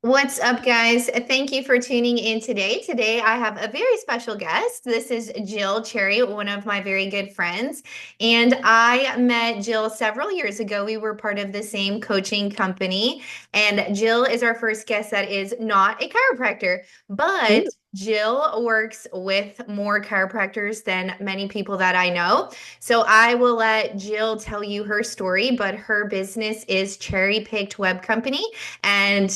What's up, guys? Thank you for tuning in today. Today, I have a very special guest. This is Jill Cherry, one of my very good friends. And I met Jill several years ago. We were part of the same coaching company. And Jill is our first guest that is not a chiropractor, but Ooh. Jill works with more chiropractors than many people that I know. So I will let Jill tell you her story, but her business is Cherry Picked Web Company and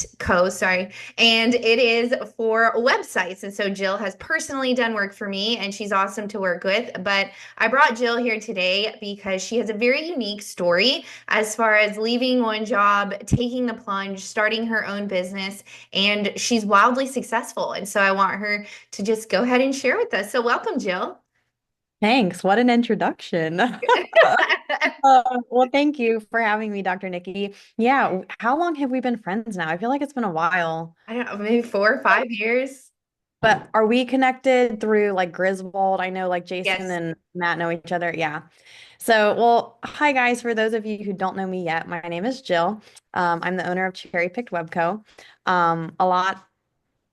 sorry. And it is for websites. And so Jill has personally done work for me and she's awesome to work with. But I brought Jill here today because she has a very unique story as far as leaving one job, taking the plunge, starting her own business, and she's wildly successful. And so I want her to just go ahead and share with us. So welcome, Jill. Thanks. What an introduction. Well, thank you for having me, Dr. Nikki. Yeah, how long have we been friends now? I feel like it's been a while. I don't know, maybe 4 or 5 years. But are we connected through like Griswold? I know like Jason Yes. and Matt know each other. Yeah. So, well, hi guys. For those of you who don't know me yet, my name is Jill. I'm the owner of Cherry Picked Webco. A lot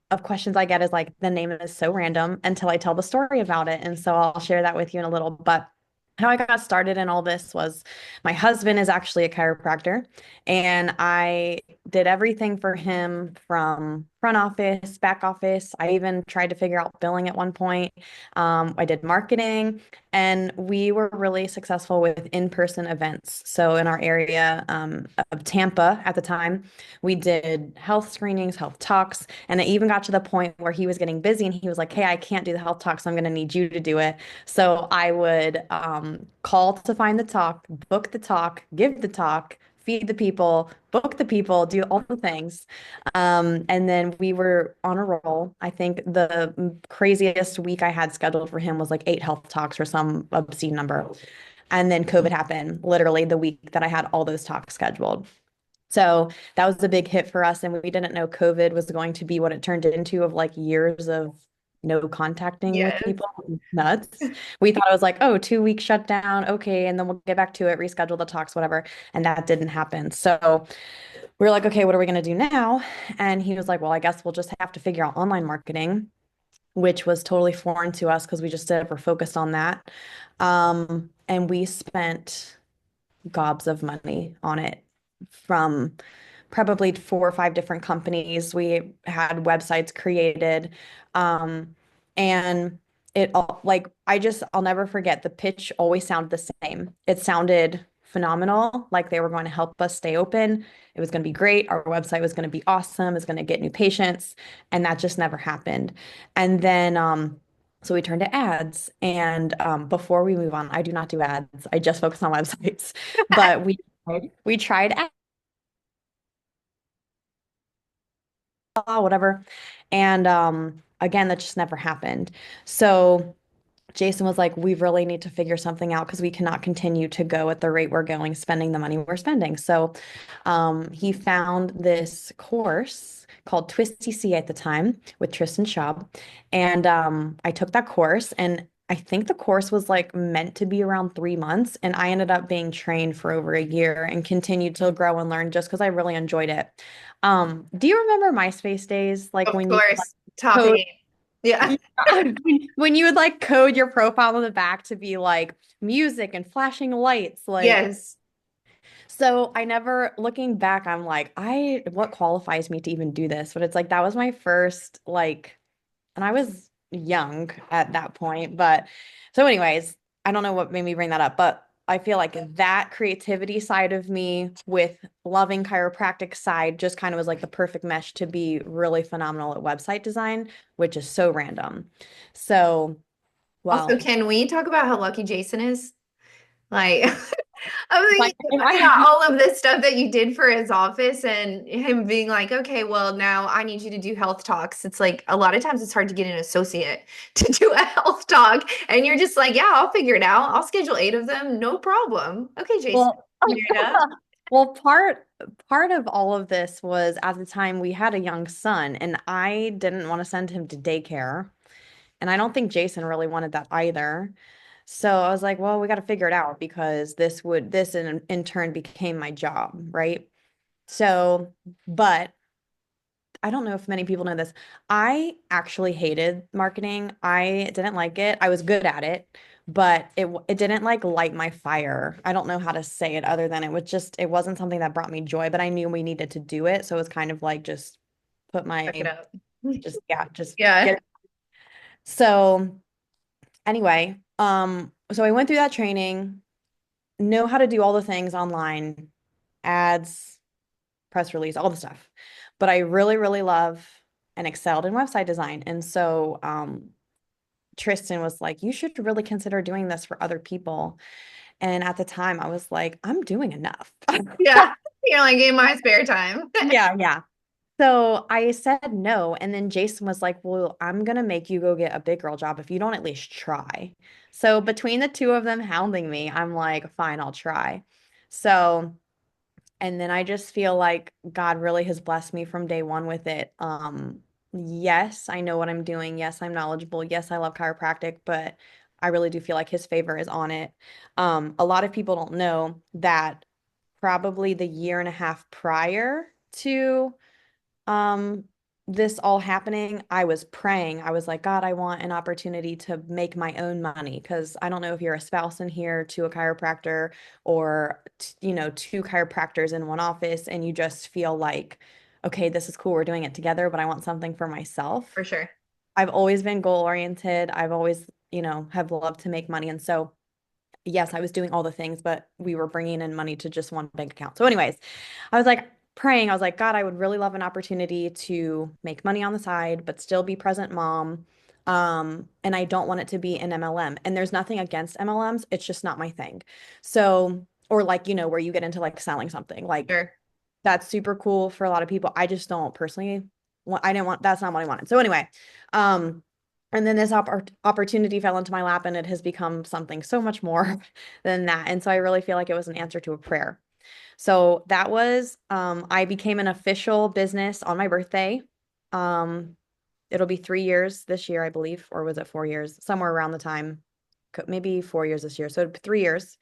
of questions I get is like the name is so random until I tell the story about it. And so I'll share that with you in a little. But how I got started in all this was my husband is actually a chiropractor, and I did everything for him from front office, back office. I even tried to figure out billing at one point. I did marketing, and we were really successful with in-person events. So in our area of Tampa at the time, we did health screenings, health talks, and it even got to the point where he was getting busy and he was like, "Hey, I can't do the health talks. So I'm going to need you to do it." So I would call to find the talk, book the talk, give the talk, feed the people, book the people, do all the things. And then we were on a roll. I think the craziest week I had scheduled for him was like 8 health talks or some obscene number. And then COVID happened, literally the week that I had all those talks scheduled. So that was a big hit for us. And we didn't know COVID was going to be what it turned into of like years of no contacting with Yes. people. Nuts. We thought it was like, oh, 2 week shutdown. Okay. And then we'll get back to it, reschedule the talks, whatever. And that didn't happen. So we were like, okay, what are we going to do now? And he was like, well, I guess we'll just have to figure out online marketing, which was totally foreign to us because we just did it, we're focused on that. And we spent gobs of money on it from probably 4 or 5 different companies. We had websites created. And it all like I'll never forget the pitch always sounded the same. It sounded phenomenal, like they were going to help us stay open. It was going to be great. Our website was going to be awesome. It's going to get new patients. And that just never happened. And then so we turned to ads. And before we move on, I do not do ads. I just focus on websites. But we tried whatever. And again, that just never happened. So Jason was like, we really need to figure something out because we cannot continue to go at the rate we're going, spending the money we're spending. So he found this course called Twisty C at the time with Tristan Schaub. And I took that course, and I think the course was like meant to be around 3 months. And I ended up being trained for over a year and continued to grow and learn just because I really enjoyed it. Do you remember MySpace days? Like Of when you course. Top code, eight. Yeah. when you would like code your profile on the back to be like music and flashing lights, like Yes. so I never looking back, I'm like, what qualifies me to even do this? But it's like that was my first like, and I was young at that point. But so, anyways, I don't know what made me bring that up, but I feel like that creativity side of me with loving chiropractic side just kind of was like the perfect mesh to be really phenomenal at website design, which is so random. So, Also, well, can we talk about how lucky Jason is? Like, I was if I, thinking if about I all of this stuff that you did for his office and him being like, okay, well, now I need you to do health talks. It's like a lot of times it's hard to get an associate to do a health talk. And you're just like, yeah, I'll figure it out. I'll schedule 8 of them. No problem. Okay, Jason, well, figure it out. well, part of all of this was at the time we had a young son, and I didn't want to send him to daycare, and I don't think Jason really wanted that either. So I was like, well, we got to figure it out because this in turn became my job, right? So, but I don't know if many people know this. I actually hated marketing. I didn't like it. I was good at it, but it didn't like light my fire. I don't know how to say it other than it wasn't something that brought me joy, but I knew we needed to do it. So it was kind of like just put Check it my out. just get Yeah, it. So anyway, so I went through that training, know how to do all the things online, ads, press release, all the stuff. But I really, really love and excelled in website design. And so Tristan was like, you should really consider doing this for other people. And at the time, I was like, I'm doing enough. yeah. You're like in my spare time. Yeah, yeah. So I said no. And then Jason was like, well, I'm going to make you go get a big girl job if you don't at least try. So between the two of them hounding me, I'm like, fine, I'll try. So and then I just feel like God really has blessed me from day one with it. Yes, I know what I'm doing. Yes, I'm knowledgeable. Yes, I love chiropractic, but I really do feel like his favor is on it. A lot of people don't know that probably the year and a half prior to um this all happening, I was praying. I was like, God, I want an opportunity to make my own money because I don't know if you're a spouse in here to a chiropractor or two chiropractors in one office and you just feel like, okay, this is cool, we're doing it together, but I want something for myself. For sure. I've always been goal oriented. I've always, have loved to make money. And so yes, I was doing all the things, but we were bringing in money to just one bank account. So, anyways, I was like praying. I was like, God, I would really love an opportunity to make money on the side, but still be present mom. And I don't want it to be an MLM. And there's nothing against MLMs. It's just not my thing. So, or like, where you get into like selling something, like Sure. that's super cool for a lot of people. I just don't personally I didn't want, that's not what I wanted. So anyway, um, and then this opportunity fell into my lap and it has become something so much more than that. And so I really feel like it was an answer to a prayer. So that was, I became an official business on my birthday. Um, it'll be 3 years this year, I believe, or was it 4 years? Somewhere around the time, maybe 4 years this year. So 3 years.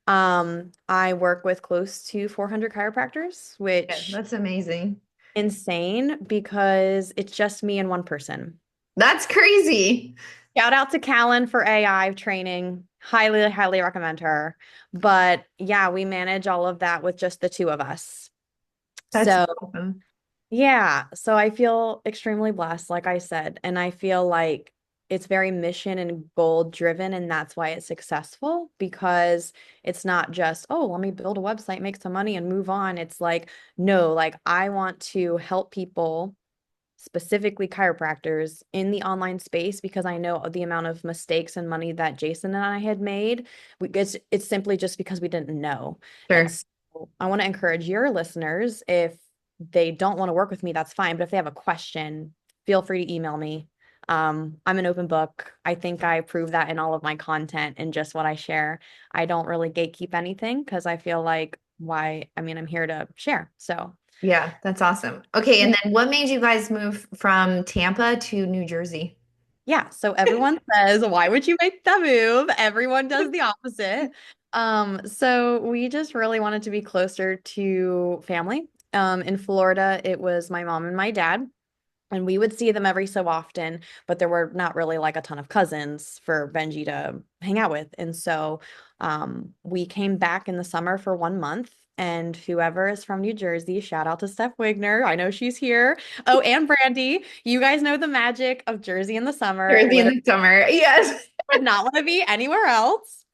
I work with close to 400 chiropractors, Yeah, which that's amazing. insane because it's just me and one person. That's crazy. Shout out to Callan for AI training. Highly, highly recommend her. But yeah, we manage all of that with just the two of us. That's So awesome. yeah, so I feel extremely blessed, like I said, and I feel like it's very mission and goal driven, and that's why it's successful because it's not just, oh, let me build a website, make some money, and move on. It's like, no, like I want to help people, specifically chiropractors, in the online space because I know the amount of mistakes and money that Jason and I had made. It's simply just because we didn't know. And Sure. so I want to encourage your listeners, if they don't want to work with me, that's fine. But if they have a question, feel free to email me. I'm an open book. I think I prove that in all of my content and just what I share. I don't really gatekeep anything because I feel like why, I mean, I'm here to share. So Yeah, that's awesome. Okay, and yeah. then what made you guys move from Tampa to New Jersey? Yeah, so everyone says, why would you make that move? Everyone does the opposite. So we just really wanted to be closer to family. In Florida, it was my mom and my dad, and we would see them every so often, but there were not really like a ton of cousins for Benji to hang out with. And so we came back in the summer for 1 month. And whoever is from New Jersey, shout out to Steph Wigner. I know she's here. Oh, and Brandy. You guys know the magic of Jersey in the summer. Jersey in Literally the summer. Yes. would not want to be anywhere else.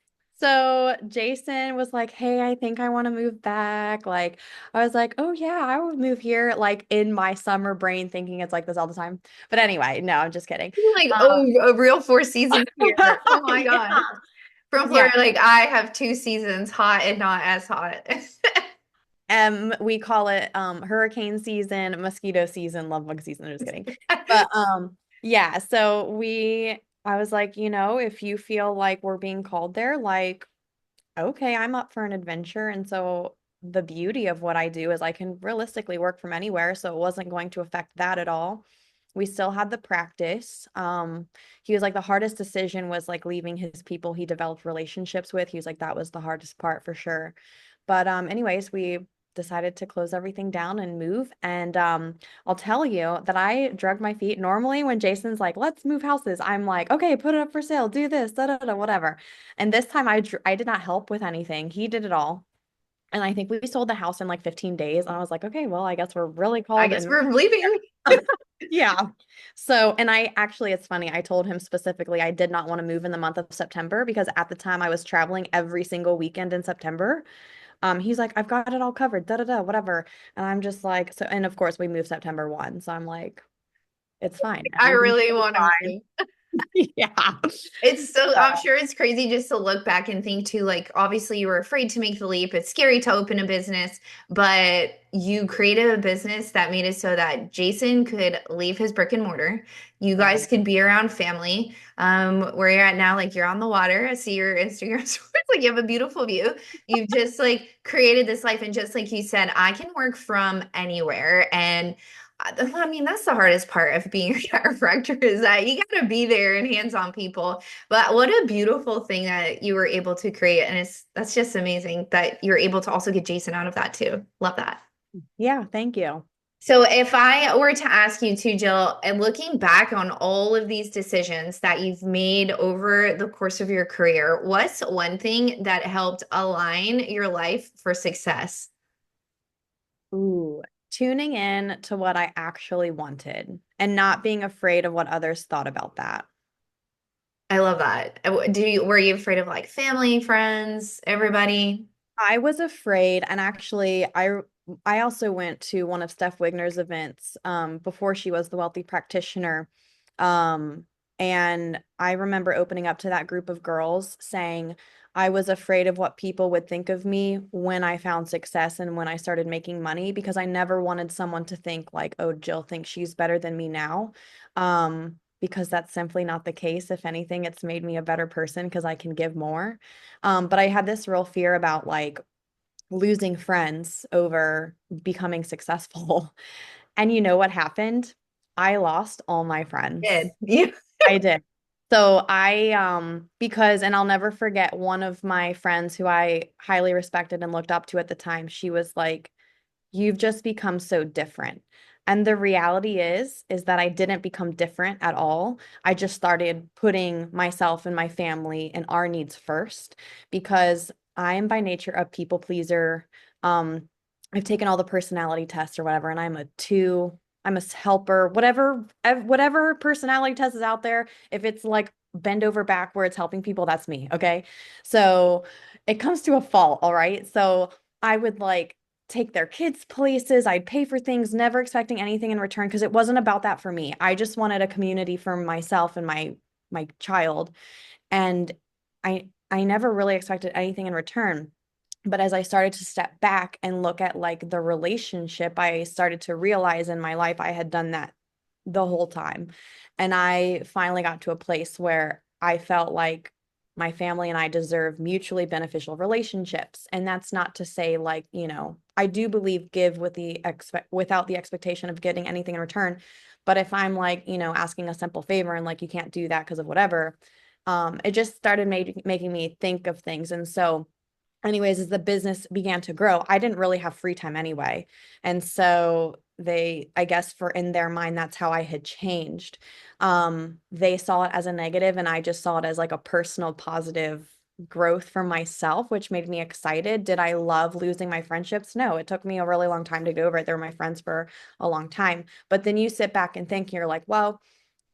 So Jason was like, hey, I think I want to move back. Like, I was like, oh, yeah, I would move here, like in my summer brain, thinking it's like this all the time. But anyway, no, I'm just kidding. Like, oh, a real 4 seasons here. Oh my Yeah. gosh. From Yeah. Florida, like I have 2 seasons, hot and not as hot. We call it hurricane season, mosquito season, love bug season. I'm just kidding. But yeah, so I was like, if you feel like we're being called there, like okay, I'm up for an adventure. And so the beauty of what I do is I can realistically work from anywhere. So it wasn't going to affect that at all. We still had the practice. He was like, the hardest decision was like leaving his people he developed relationships with. He was like, that was the hardest part for sure. But anyways, we decided to close everything down and move. And I'll tell you that I drug my feet. Normally, when Jason's like, let's move houses, I'm like, okay, put it up for sale, do this, da da da, whatever. And this time I did not help with anything. He did it all. And I think we sold the house in like 15 days. And I was like, okay, well, I guess we're really I called guess and we're leaving. yeah. So, and I actually, it's funny, I told him specifically I did not want to move in the month of September because at the time I was traveling every single weekend in September. He's like, I've got it all covered, da da da, whatever. And I'm just like, so, and of course we moved September 1. So I'm like, it's fine. I Everything's really gonna want to be move. fine. Yeah. It's so, So, I'm sure it's crazy just to look back and think too, like, obviously you were afraid to make the leap. It's scary to open a business, but you created a business that made it so that Jason could leave his brick and mortar. You guys right. could be around family. Where you're at now, like you're on the water. I see your Instagram stories, like you have a beautiful view. You've just like created this life. And just like you said, I can work from anywhere. And I mean, that's the hardest part of being a chiropractor is that you got to be there and hands-on people. But what a beautiful thing that you were able to create. And that's just amazing that you're able to also get Jason out of that too. Love that. Yeah, thank you. So if I were to ask you too, Jill, and looking back on all of these decisions that you've made over the course of your career, what's one thing that helped align your life for success? Ooh, tuning in to what I actually wanted and not being afraid of what others thought about that. I love that. Were you afraid of like family, friends, everybody? I was afraid, and actually, I also went to one of Steph Wigner's events before she was the wealthy practitioner. Um, and I remember opening up to that group of girls saying I was afraid of what people would think of me when I found success and when I started making money because I never wanted someone to think like, oh, Jill thinks she's better than me now. Because that's simply not the case. If anything, it's made me a better person because I can give more. But I had this real fear about like losing friends over becoming successful. And you know what happened? I lost all my friends. Did. Yeah. I did. So I because and I'll never forget one of my friends who I highly respected and looked up to at the time. She was like, you've just become so different. And the reality is that I didn't become different at all. I just started putting myself and my family and our needs first because I am by nature a people pleaser. Um, I've taken all the personality tests or whatever, and I'm a helper, whatever personality test is out there. If it's like bend over backwards helping people, that's me. Okay. So it comes to a fault. All right. So I would like take their kids places. I'd pay for things, never expecting anything in return because it wasn't about that for me. I just wanted a community for myself and my child. And I never really expected anything in return. But as I started to step back and look at like the relationship, I started to realize in my life I had done that the whole time. And I finally got to a place where I felt like my family and I deserve mutually beneficial relationships. And that's not to say like, I do believe give without the expectation of getting anything in return. But if I'm like, asking a simple favor and like you can't do that because of whatever, it just started making me think of things. And so anyways, as the business began to grow, I didn't really have free time anyway. And so I guess for in their mind, that's how I had changed. They saw it as a negative, and I just saw it as like a personal positive growth for myself, which made me excited. Did I love losing my friendships? No, it took me a really long time to get over it. They were my friends for a long time. But then you sit back and think, you're like, well,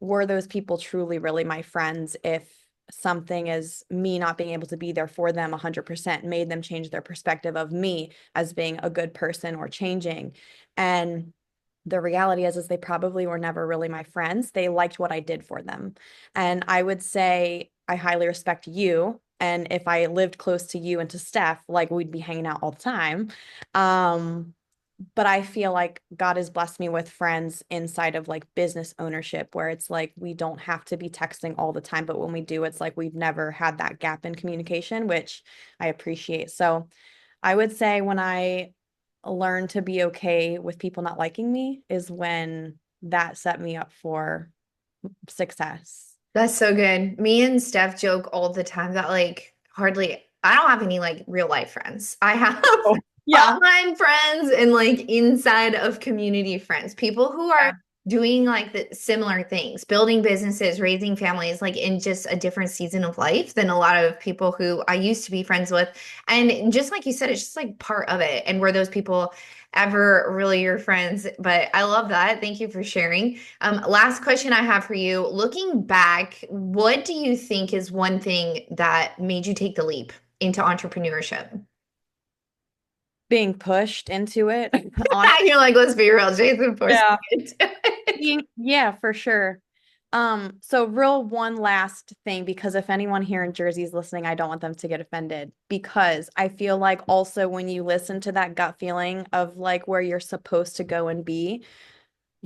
were those people truly really my friends if something is me not being able to be there for them 100% made them change their perspective of me as being a good person or changing? And the reality is they probably were never really my friends. They liked what I did for them. And I would say I highly respect you. And if I lived close to you and to Steph, like we'd be hanging out all the time. Um, but I feel like God has blessed me with friends inside of like business ownership where it's like we don't have to be texting all the time, but when we do, it's like we've never had that gap in communication, which I appreciate. So I would say when I learned to be okay with people not liking me is when that set me up for success. That's so good. Me and Steph joke all the time that like I don't have any like real life friends. I have Yeah. Online friends and like inside of community friends, people who are Yeah. doing like the similar things, building businesses, raising families, like in just a different season of life than a lot of people who I used to be friends with. And just like you said, it's just like part of it. And were those people ever really your friends? But I love that. Thank you for sharing. Last question I have for you. Looking back, what do you think is one thing that made you take the leap into entrepreneurship? Being pushed into it. Honestly. You're like, let's be real, Jason forced Yeah. me into it. Yeah, for sure. So real one last thing, because if anyone here in Jersey is listening, I don't want them to get offended because I feel like also when you listen to that gut feeling of like where you're supposed to go and be,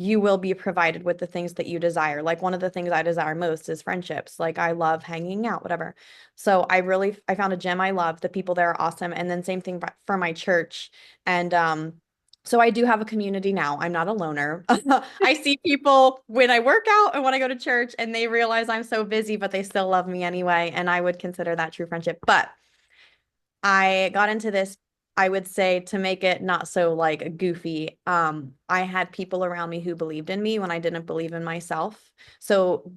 you will be provided with the things that you desire. Like one of the things I desire most is friendships. Like I love hanging out, whatever. So I found a gym I love. The people there are awesome. And then same thing for my church. And so I do have a community now. I'm not a loner. I see people when I work out and when I go to church and they realize I'm so busy, but they still love me anyway. And I would consider that true friendship. But I got into this, I would say, to make it not so like goofy. I had people around me who believed in me when I didn't believe in myself. So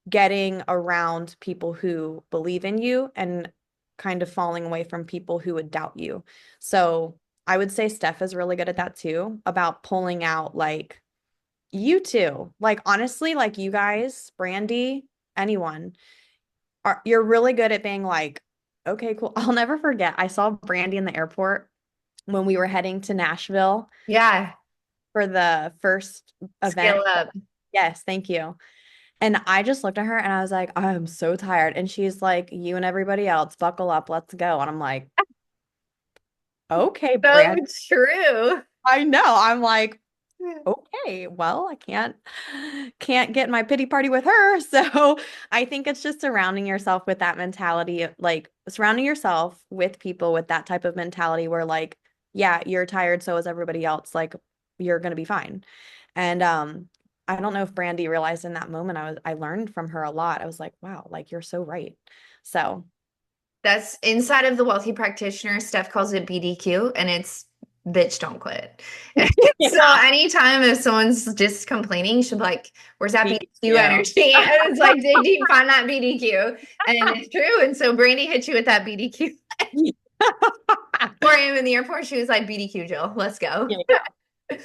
getting around people who believe in you and kind of falling away from people who would doubt you. So I would say Steph is really good at that too, about pulling out like you two. Like honestly, like you guys, Brandy, anyone you're really good at being like, okay, cool. I'll never forget. I saw Brandy in the airport when we were heading to Nashville Yeah, for the first scale event. up. Yes, thank you. And I just looked at her and I was like, I'm so tired. And she's like, you and everybody else, buckle up, let's go. And I'm like, okay, So Brand. true. I know. I'm like, okay, well, I can't get my pity party with her. So I think it's just surrounding yourself with that mentality, like surrounding yourself with people with that type of mentality where like, yeah, you're tired, so is everybody else. Like you're gonna be fine. And I don't know if Brandy realized in that moment I learned from her a lot. I was like, wow, like you're so right. So That's inside of the wealthy practitioner. Steph calls it BDQ, and it's bitch, don't quit. So yeah, anytime if someone's just complaining, she'll be like, where's that BDQ BTO. energy? And it's like, dig deep, find that BDQ. And it's true. And so Brandy hit you with that BDQ. 4 a.m. in the airport, she was like, BDQ, Jill, let's go. Yeah.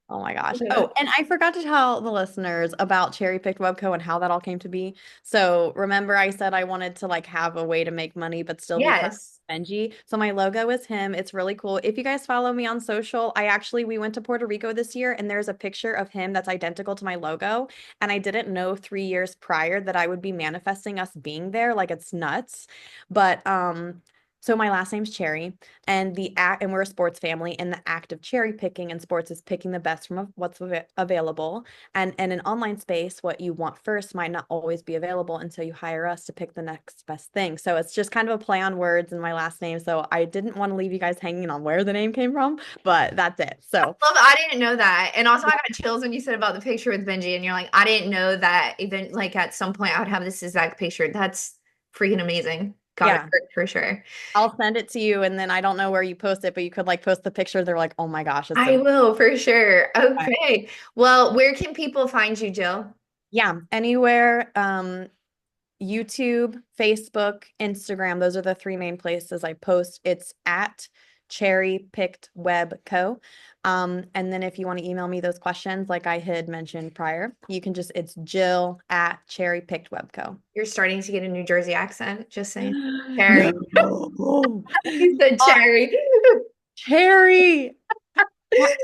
Oh my gosh. Oh, and I forgot to tell the listeners about Cherry Picked Webco and how that all came to be. So remember I said I wanted to like have a way to make money but still be friends Yes. with Benji. So my logo is him. It's really cool. If you guys follow me on social, we went to Puerto Rico this year and there's a picture of him that's identical to my logo. And I didn't know 3 years prior that I would be manifesting us being there. Like it's nuts. But so my last name's Cherry and we're a sports family and the act of cherry picking in sports is picking the best from what's available and in online space what you want first might not always be available until you hire us to pick the next best thing. So it's just kind of a play on words in my last name, so I didn't want to leave you guys hanging on where the name came from, but that's it. So Love, I didn't know that. And also I got chills when you said about the picture with Benji and you're like, I didn't know that even like at some point I would have this exact picture. That's freaking amazing. Got it yeah, for sure. I'll send it to you and then I don't know where you post it, but you could like post the picture. They're like, oh my gosh, it's I so will for sure. good. Okay. Well, where can people find you, Jill? Yeah, anywhere. YouTube, Facebook, Instagram. Those are the three main places I post. It's at Cherry Picked Web Co. And then if you want to email me those questions, like I had mentioned prior, you can it's Jill at Cherry Picked Web Co. You're starting to get a New Jersey accent, just saying. Cherry. No. You said cherry. Cherry. What?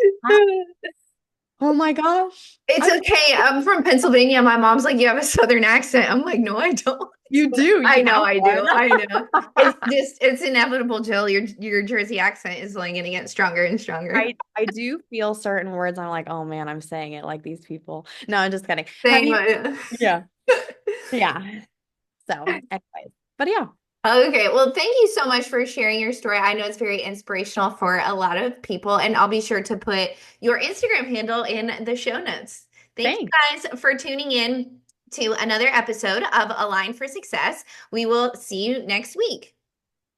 Oh my gosh. It's okay. I'm from Pennsylvania. My mom's like, you have a Southern accent. I'm like, no, I don't. You do. I You know, have I one. do. I know. It's just, it's inevitable, Jill. Your Jersey accent is only going to get stronger and stronger. I do feel certain words. I'm like, oh man, I'm saying it like these people. No, I'm just kidding. Have Same. you? Yeah. Yeah. So, anyways, but yeah, Okay, well, thank you so much for sharing your story. I know it's very inspirational for a lot of people, and I'll be sure to put your Instagram handle in the show notes. Thank you thanks. guys for tuning in to another episode of Align for Success. We will see you next week.